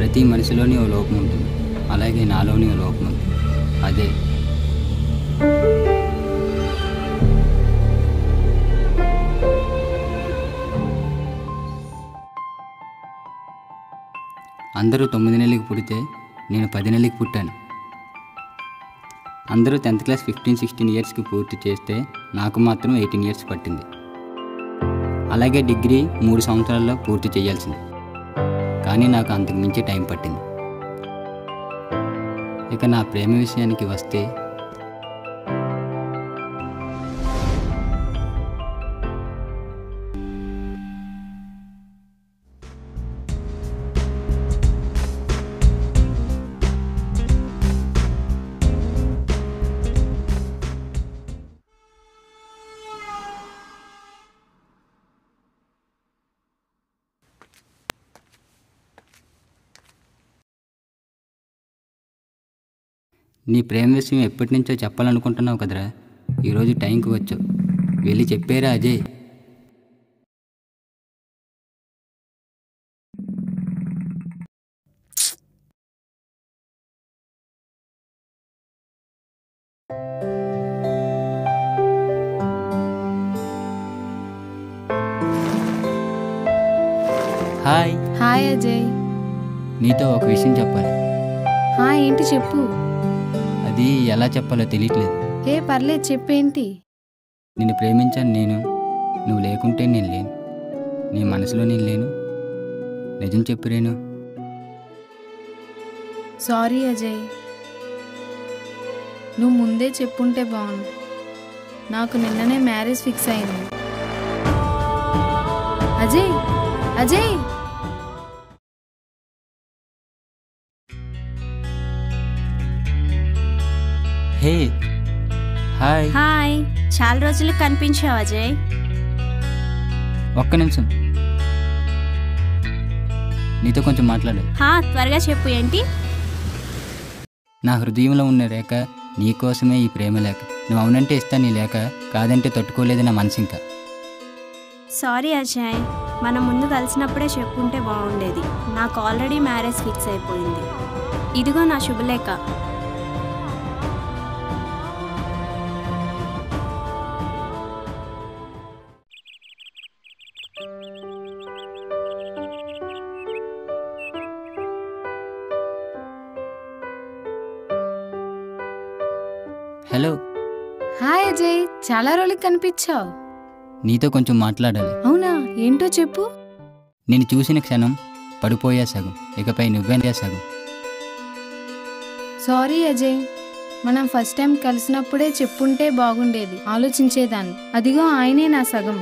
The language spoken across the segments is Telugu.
ప్రతి మనిషిలోని ఓ లోపం ఉంటుంది, అలాగే నాలోని ఓ లోపం ఉంది. అదే అందరూ 9 నెలలకు పుడితే నేను 10 నెలలకు పుట్టాను. అందరూ 10th క్లాస్ 15-16 ఇయర్స్కి పూర్తి చేస్తే నాకు మాత్రం 18 ఇయర్స్ పట్టింది. అలాగే డిగ్రీ 3 సంవత్సరాల్లో పూర్తి చేయాల్సింది, కానీ నాకు అంతకు మించి టైం పట్టింది. ఇక నా ప్రేమ విషయానికి వస్తే నీ ప్రేమ విషయం ఎప్పటి నుంచో చెప్పాలనుకుంటున్నావు కదరా, ఈరోజు టైంకి వచ్చావు. వెళ్ళి చెప్పేరా అజయ్. హాయ్. హాయ్ అజయ్. నీతో ఒక విషయం చెప్పాలి. ఏంటి చెప్పు. అది ఎలా చెప్పాలో తెలియట్లేదు. పర్లేదు చెప్పేంటి. నిన్ను ప్రేమించాను నేను, నువ్వు లేకుంటే నేను లేను, నీ మనసులో నేను లేను. నిజం చెప్పు రేణు. సారీ అజయ్, నువ్వు ముందే చెప్పుంటే బాగుండు. నాకు నిన్ననే మ్యారేజ్ ఫిక్స్ అయింది. Ajay Ajay. Hey hi. Hi, చాలా రోజులకు కనిపించావు అజయ్. ఒక్క నిమిషం, నీతో కొంచెం మాట్లాడాలి. త్వరగా చెప్పు. ఏంటి? నా హృదయంలో ఉన్న రేఖ నీకోసమే ఈ ప్రేమ లేఖ. నువ్వు అవునంటే ఇస్తా నీ లేఖ, కాదంటే తట్టుకోలేదు నా మనసు. ఇంకా సారీ అజయ్, మనం ముందు కలిసినప్పుడే చెప్పుంటే బాగుండేది. నాకు ఆల్రెడీ మ్యారేజ్ ఫిక్స్ అయిపోయింది. ఇదిగో నా శుభలేఖ. హలో. హాయ్ అజయ్, చాలా రోజులకు కనిపించావు. నీతో కొంచెం మాట్లాడాలి. అవునా, ఏంటో చెప్పు. నేను చూసిన క్షణం పడిపోయా సగం, ఇకపై నువ్వేంటే సగం. సారీ అజయ్, మనం ఫస్ట్ టైం కలిసినప్పుడే చెప్పుంటే బాగుండేది. ఆలోచించేదాన్ని. అదిగో ఆయనే నా సగం.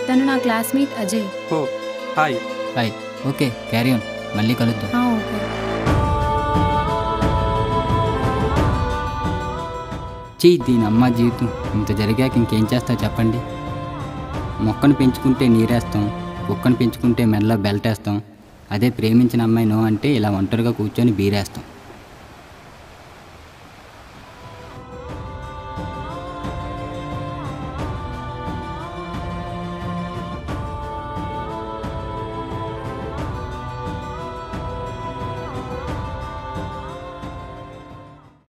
తను నా classmate Ajay. Hi. Hi. Okay, carry on, మళ్ళీ కలుద్దాం. ఓకే. దీని అమ్మ జీవితం ఇంత జరిగాక ఇంకేం చేస్తావు చెప్పండి. మొక్కను పెంచుకుంటే నీరేస్తాం, కుక్కను పెంచుకుంటే మెడలో బెల్ట్ వేస్తాం. అదే ప్రేమించిన అమ్మాయి నో అంటే ఇలా ఒంటరిగా కూర్చొని బీరేస్తాం.